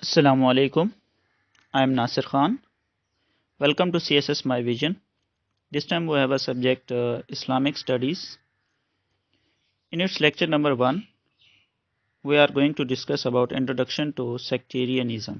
Assalamu alaikum. I am Nasir Khan. Welcome to CSS My Vision. This time we have a subject Islamic Studies. In its lecture number 1, we are going to discuss about Introduction to Sectarianism.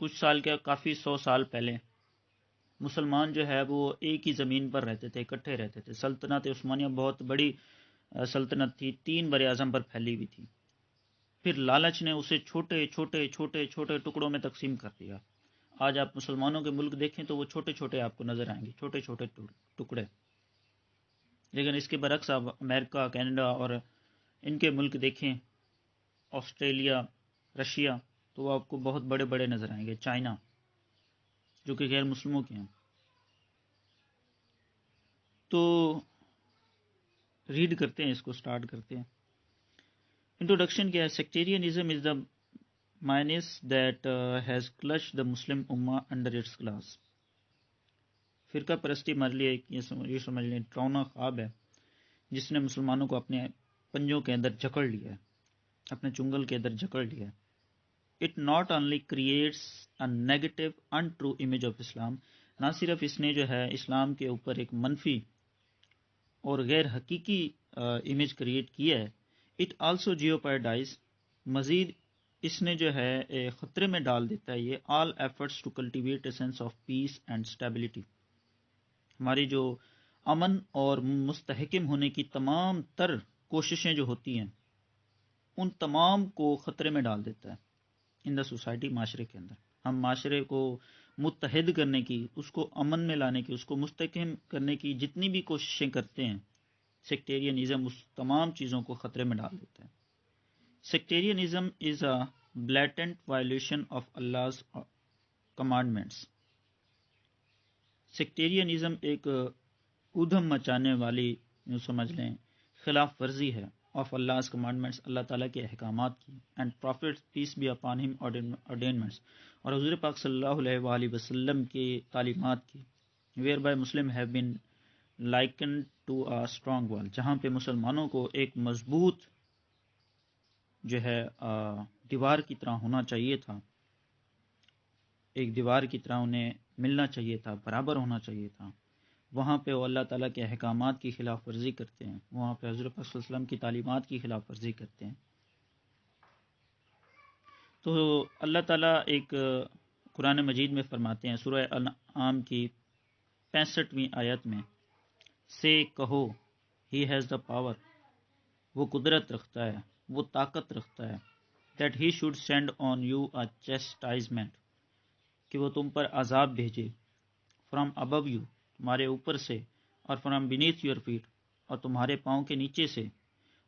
کچھ سال کیا کافی 100 سال پہلے مسلمان جو ہے وہ ایک ہی زمین پر رہتے تھے، اکٹھے رہتے تھے. سلطنت عثمانیہ بہت بڑی سلطنت تھی، 3 بر اعظم پر پھیلی ہوئی تھی. پھر لالچ نے اسے چھوٹے چھوٹے چھوٹے چھوٹے ٹکڑوں میں تقسیم کر دیا. آج آپ مسلمانوں کے ملک دیکھیں تو وہ چھوٹے چھوٹے آپ کو نظر آئیں گے، چھوٹے چھوٹے ٹکڑے. لیکن اس کے برعکس آپ امریکہ، کینیڈا اور ان کے ملک دیکھیں، آسٹریلیا، رشیا، تو وہ آپ کو بہت بڑے بڑے نظر آئیں گے. چائنا جو کہ غیر مسلموں کے ہیں. تو ریڈ کرتے ہیں، اس کو سٹارٹ کرتے ہیں. انٹروڈکشن کیا ہے؟ Sectarianism is the menace that has clutch the Muslim ummah under it's class. فرقہ پرستی ہمارے لیے یہ سمجھ لیں ڈراؤنا خواب ہے جس نے مسلمانوں کو اپنے پنجوں کے اندر جکڑ لیا ہے، اپنے چنگل کے اندر جکڑ لیا ہے. It not only creates a negative untrue image of Islam. نہ صرف اس نے جو ہے اسلام کے اوپر ایک منفی اور غیر حقیقی امیج کریٹ کیا ہے. اٹ آلسو جیوپارڈائز، مزید اس نے جو ہے خطرے میں ڈال دیتا ہے یہ all efforts to cultivate a sense of peace and stability. ہماری جو امن اور مستحکم ہونے کی تمام تر کوششیں جو ہوتی ہیں ان تمام کو خطرے میں ڈال دیتا ہے ان دا سوسائٹی، معاشرے کے اندر. ہم معاشرے کو متحد کرنے کی، اس کو امن میں لانے کی، اس کو مستحکم کرنے کی جتنی بھی کوششیں کرتے ہیں، سیکٹیرینزم اس تمام چیزوں کو خطرے میں ڈال دیتا ہے. Sectarianism is a blatant violation of Allah's commandments. Sectarianism ایک ادھم مچانے والی یوں سمجھ لیں خلاف ورزی ہے آف Allah's کمانڈمنٹس، اللہ تعالیٰ کے احکامات کی، and prophet peace be upon him ordainments, اور حضور پاک صلی اللہ علیہ وآلہ وسلم کی تعلیمات کی. Whereby Muslim have been likened to a strong wall, جہاں پہ مسلمانوں کو ایک مضبوط جو ہے دیوار کی طرح ہونا چاہیے تھا، ایک دیوار کی طرح انہیں ملنا چاہیے تھا، برابر ہونا چاہیے تھا. وہاں پہ وہ اللہ تعالیٰ کے احکامات کی خلاف ورزی کرتے ہیں، وہاں پہ حضرت پاک صلی اللہ علیہ وسلم کی تعلیمات کی خلاف ورزی کرتے ہیں. تو اللہ تعالیٰ ایک قرآن مجید میں فرماتے ہیں سورہ انعام کی 65ویں آیت میں، سے کہو ہی ہیز دا پاور، وہ قدرت رکھتا ہے، وہ طاقت رکھتا ہے، that he should send on you اے چیسٹائزمنٹ، کہ وہ تم پر عذاب بھیجے، فرام ابو یو، تمہارے اوپر سے، اور فرام بینیتھ یور فیٹ، اور تمہارے پاؤں کے نیچے سے،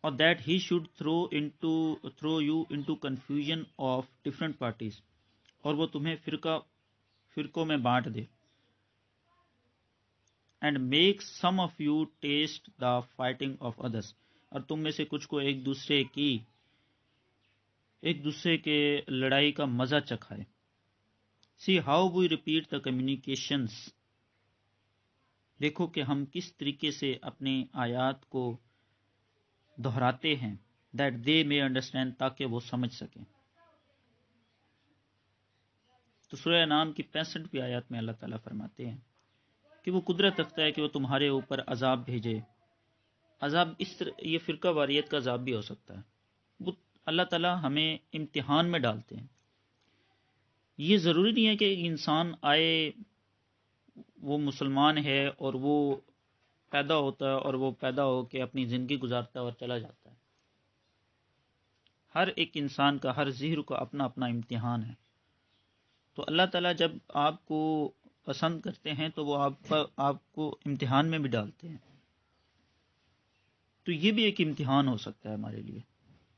اور that he should throw you into confusion of different parties, اور وہ تمہیں فرقوں میں بانٹ دے. And make some of you taste the fighting of others, اور تم میں سے کچھ کو ایک دوسرے کے لڑائی کا مزہ چکھائے. See how we repeat the communications, دیکھو کہ ہم کس طریقے سے اپنی آیات کو دہراتے ہیں، دیٹ دے may انڈرسٹینڈ، تاکہ وہ سمجھ سکیں. تو سورہ انعام کی 65ویں آیات میں اللہ تعالیٰ فرماتے ہیں کہ وہ قدرت رکھتا ہے کہ وہ تمہارے اوپر عذاب بھیجے. عذاب اس طرح، یہ فرقہ واریت کا عذاب بھی ہو سکتا ہے. وہ اللہ تعالیٰ ہمیں امتحان میں ڈالتے ہیں. یہ ضروری نہیں ہے کہ انسان آئے وہ مسلمان ہے اور وہ پیدا ہوتا ہے اور وہ پیدا ہو کے اپنی زندگی گزارتا ہے اور چلا جاتا ہے. ہر ایک انسان کا، ہر ظہر کا اپنا اپنا امتحان ہے. تو اللہ تعالیٰ جب آپ کو پسند کرتے ہیں تو وہ آپ کو امتحان میں بھی ڈالتے ہیں. تو یہ بھی ایک امتحان ہو سکتا ہے ہمارے لیے،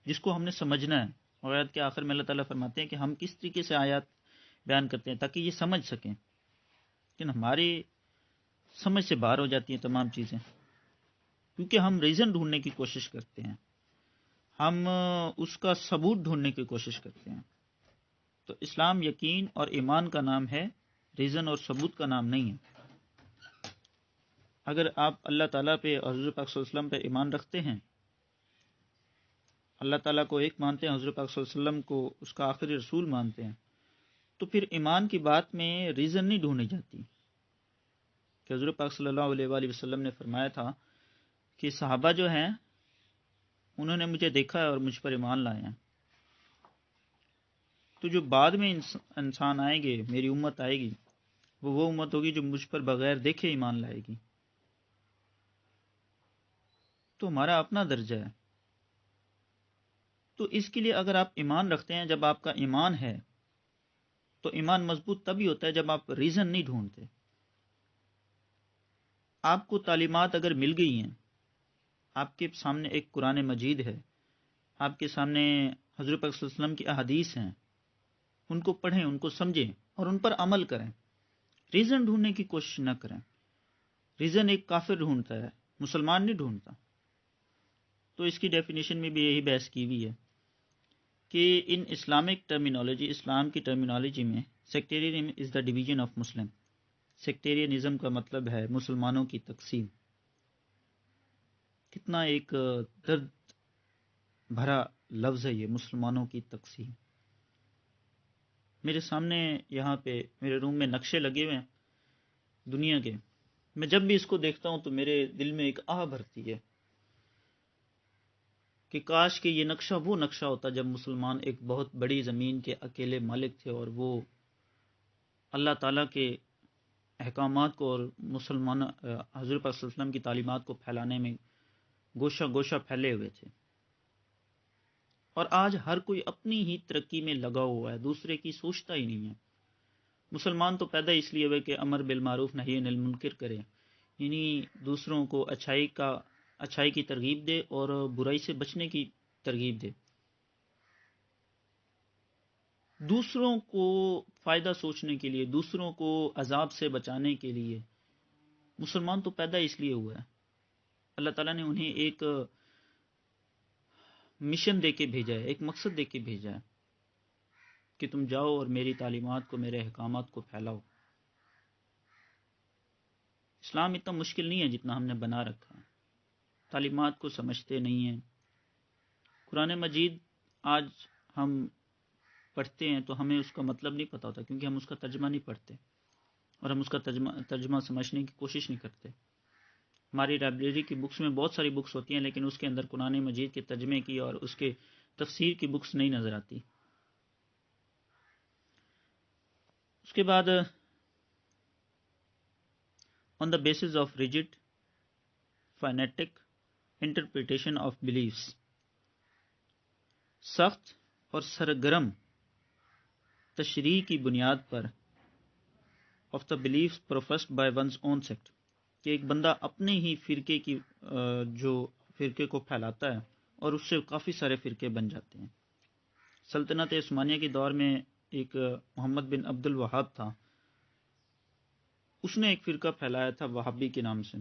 جس کو ہم نے سمجھنا ہے. اور آیات کے آخر میں اللہ تعالیٰ فرماتے ہیں کہ ہم کس طریقے سے آیات بیان کرتے ہیں تاکہ یہ سمجھ سکیں. لیکن ہماری سمجھ سے باہر ہو جاتی ہیں تمام چیزیں، کیونکہ ہم ریزن ڈھونڈنے کی کوشش کرتے ہیں، ہم اس کا ثبوت ڈھونڈنے کی کوشش کرتے ہیں. تو اسلام یقین اور ایمان کا نام ہے، ریزن اور ثبوت کا نام نہیں ہے. اگر آپ اللہ تعالیٰ پہ اور حضور پاک صلی اللہ علیہ وسلم پہ ایمان رکھتے ہیں، اللہ تعالیٰ کو ایک مانتے ہیں، حضور پاک صلی اللہ علیہ وسلم کو اس کا آخری رسول مانتے ہیں، تو پھر ایمان کی بات میں ریزن نہیں ڈھونڈی جاتی. کہ حضور پاک صلی اللہ علیہ وآلہ وسلم نے فرمایا تھا کہ صحابہ جو ہیں انہوں نے مجھے دیکھا ہے اور مجھ پر ایمان لائے ہیں. تو جو بعد میں انسان آئیں گے، میری امت آئے گی، وہ امت ہوگی جو مجھ پر بغیر دیکھے ایمان لائے گی. تو ہمارا اپنا درجہ ہے. تو اس کے لیے اگر آپ ایمان رکھتے ہیں، جب آپ کا ایمان ہے تو ایمان مضبوط تبھی ہوتا ہے جب آپ ریزن نہیں ڈھونڈتے. آپ کو تعلیمات اگر مل گئی ہیں، آپ کے سامنے ایک قرآن مجید ہے، آپ کے سامنے حضرت پاک صلی اللہ علیہ وسلم کی احادیث ہیں، ان کو پڑھیں، ان کو سمجھیں اور ان پر عمل کریں. ریزن ڈھونڈنے کی کوشش نہ کریں. ریزن ایک کافر ڈھونڈتا ہے، مسلمان نہیں ڈھونڈتا. تو اس کی ڈیفینیشن میں بھی یہی بحث کی ہوئی ہے کہ ان اسلامک ٹرمینالوجی، اسلام کی ٹرمینالوجی میں sectarianism is the division of Muslim. Sectarianism کا مطلب ہے مسلمانوں کی تقسیم. کتنا ایک درد بھرا لفظ ہے یہ، مسلمانوں کی تقسیم. میرے سامنے یہاں پہ میرے روم میں نقشے لگے ہوئے ہیں دنیا کے. میں جب بھی اس کو دیکھتا ہوں تو میرے دل میں ایک آہ بھرتی ہے کہ کاش کہ یہ نقشہ وہ نقشہ ہوتا جب مسلمان ایک بہت بڑی زمین کے اکیلے مالک تھے اور وہ اللہ تعالیٰ کے احکامات کو اور مسلمان حضرت پاک صلی اللہ علیہ وسلم کی تعلیمات کو پھیلانے میں گوشہ گوشہ پھیلے ہوئے تھے. اور آج ہر کوئی اپنی ہی ترقی میں لگا ہوا ہے، دوسرے کی سوچتا ہی نہیں ہے. مسلمان تو پیدا اس لیے ہوئے کہ امر بالمعروف نہی عن المنکر کرے، یعنی دوسروں کو اچھائی کی ترغیب دے اور برائی سے بچنے کی ترغیب دے. دوسروں کو فائدہ سوچنے کے لیے، دوسروں کو عذاب سے بچانے کے لیے مسلمان تو پیدا اس لیے ہوا ہے. اللہ تعالیٰ نے انہیں ایک مشن دے کے بھیجا ہے، ایک مقصد دے کے بھیجا ہے کہ تم جاؤ اور میری تعلیمات کو، میرے احکامات کو پھیلاؤ. اسلام اتنا مشکل نہیں ہے جتنا ہم نے بنا رکھا ہے. تعلیمات کو سمجھتے نہیں ہیں. قرآن مجید آج ہم پڑھتے ہیں تو ہمیں اس کا مطلب نہیں پتہ ہوتا، کیونکہ ہم اس کا ترجمہ نہیں پڑھتے اور ہم اس کا ترجمہ سمجھنے کی کوشش نہیں کرتے. ہماری لائبریری کی بکس میں بہت ساری بکس ہوتی ہیں، لیکن اس کے اندر قرآن مجید کے ترجمے کی اور اس کے تفسیر کی بکس نہیں نظر آتی. اس کے بعد on the basis of rigid phonetic interpretation of beliefs، سخت اور سرگرم تشریح کی بنیاد پر of the beliefs professed by one's own sect، کہ ایک بندہ اپنے ہی فرقے کی جو فرقے کو پھیلاتا ہے اور اس سے کافی سارے فرقے بن جاتے ہیں. سلطنت عثمانیہ کے دور میں ایک محمد بن عبد الوہاب تھا، اس نے ایک فرقہ پھیلایا تھا وہابی کے نام سے.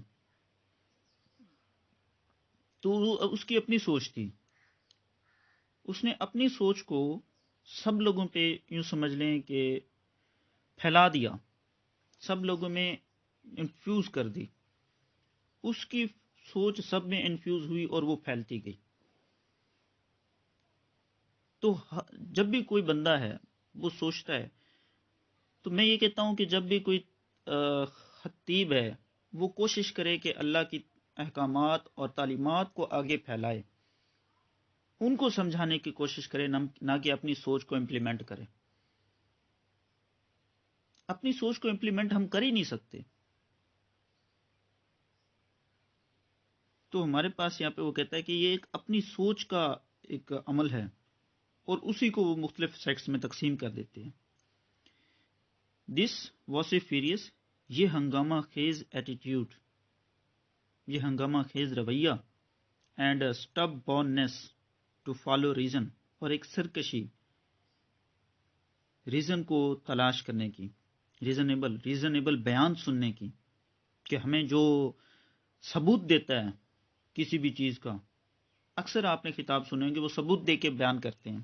تو اس کی اپنی سوچ تھی، اس نے اپنی سوچ کو سب لوگوں پہ یوں سمجھ لیں کہ پھیلا دیا، سب لوگوں میں انفیوز کر دی. اس کی سوچ سب میں انفیوز ہوئی اور وہ پھیلتی گئی. تو جب بھی کوئی بندہ ہے وہ سوچتا ہے، تو میں یہ کہتا ہوں کہ جب بھی کوئی خطیب ہے وہ کوشش کرے کہ اللہ کی احکامات اور تعلیمات کو آگے پھیلائے، ان کو سمجھانے کی کوشش کرے، نہ کہ اپنی سوچ کو امپلیمنٹ کرے. اپنی سوچ کو امپلیمنٹ ہم کر ہی نہیں سکتے. تو ہمارے پاس یہاں پہ وہ کہتا ہے کہ یہ ایک اپنی سوچ کا ایک عمل ہے اور اسی کو وہ مختلف سیکٹس میں تقسیم کر دیتے ہیں. دس واسیفیریس، یہ ہنگامہ خیز ایٹیٹیوڈ، یہ ہنگامہ خیز رویہ، and stubbornness to follow reason, اور ایک سرکشی ریزن کو تلاش کرنے کی، ریزنیبل بیان سننے کی، کہ ہمیں جو ثبوت دیتا ہے کسی بھی چیز کا. اکثر آپ نے خطاب سنے کہ وہ ثبوت دے کے بیان کرتے ہیں.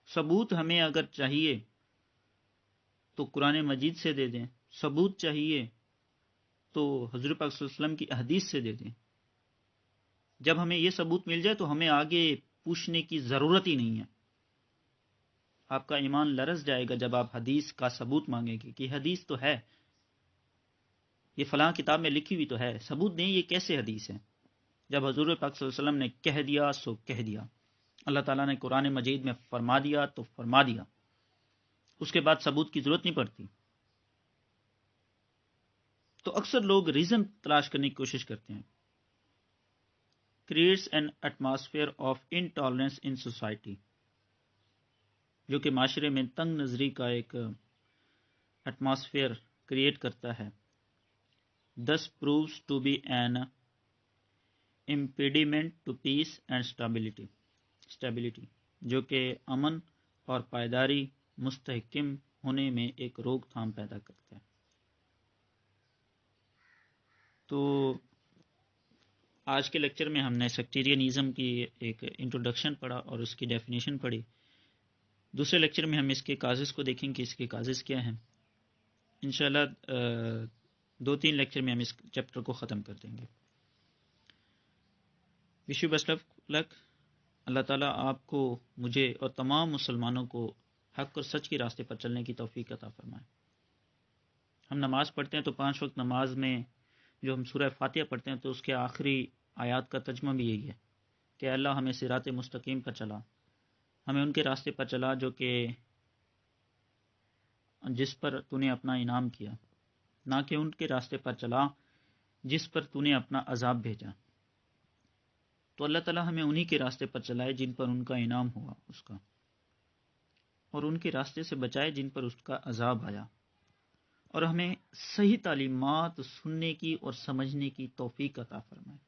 ثبوت ہمیں اگر چاہیے تو قرآن مجید سے دے دیں، ثبوت چاہیے تو حضرت پاک صلی اللہ علیہ وسلم کی احادیث سے دے دیں. جب ہمیں یہ ثبوت مل جائے تو ہمیں آگے پوچھنے کی ضرورت ہی نہیں ہے. آپ کا ایمان لرز جائے گا جب آپ حدیث کا ثبوت مانگیں گے کہ حدیث تو ہے، یہ فلاں کتاب میں لکھی ہوئی تو ہے، ثبوت نہیں، یہ کیسے حدیث ہے؟ جب حضور پاک صلی اللہ علیہ وسلم نے کہہ دیا سو کہہ دیا. اللہ تعالیٰ نے قرآن مجید میں فرما دیا تو فرما دیا، اس کے بعد ثبوت کی ضرورت نہیں پڑتی۔ تو اکثر لوگ ریزن تلاش کرنے کی کوشش کرتے ہیں۔ Creates an atmosphere of intolerance in society, جو کہ معاشرے میں تنگ نظری کا ایک ایٹماسفیئر کریٹ کرتا ہے۔ thus proves to be an impediment to peace and stability، جو کہ امن اور پائیداری مستحکم ہونے میں ایک روک تھام پیدا کرتا ہے۔ تو آج کے لیکچر میں ہم نے سیکٹیرینزم کی ایک انٹروڈکشن پڑھا اور اس کی ڈیفینیشن پڑھی۔ دوسرے لیکچر میں ہم اس کے کازز کو دیکھیں کہ اس کے کازز کیا ہیں۔ انشاءاللہ 2-3 لیکچر میں ہم اس چیپٹر کو ختم کر دیں گے۔ وش یو بیسٹ آف لک۔ اللہ تعالیٰ آپ کو، مجھے اور تمام مسلمانوں کو حق اور سچ کے راستے پر چلنے کی توفیق عطا فرمائے۔ ہم نماز پڑھتے ہیں تو 5 وقت نماز میں جو ہم سورہ فاتحہ پڑھتے ہیں تو اس کے آخری آیات کا ترجمہ بھی یہی ہے کہ اللہ ہمیں صراط مستقیم پر چلا، ہمیں ان کے راستے پر چلا جو کہ جس پر تو نے اپنا انعام کیا، نہ کہ ان کے راستے پر چلا جس پر تو نے اپنا عذاب بھیجا۔ تو اللہ تعالیٰ ہمیں انہی کے راستے پر چلائے جن پر ان کا انعام ہوا اس کا، اور ان کے راستے سے بچائے جن پر اس کا عذاب آیا، اور ہمیں صحیح تعلیمات سننے کی اور سمجھنے کی توفیق عطا فرمائے۔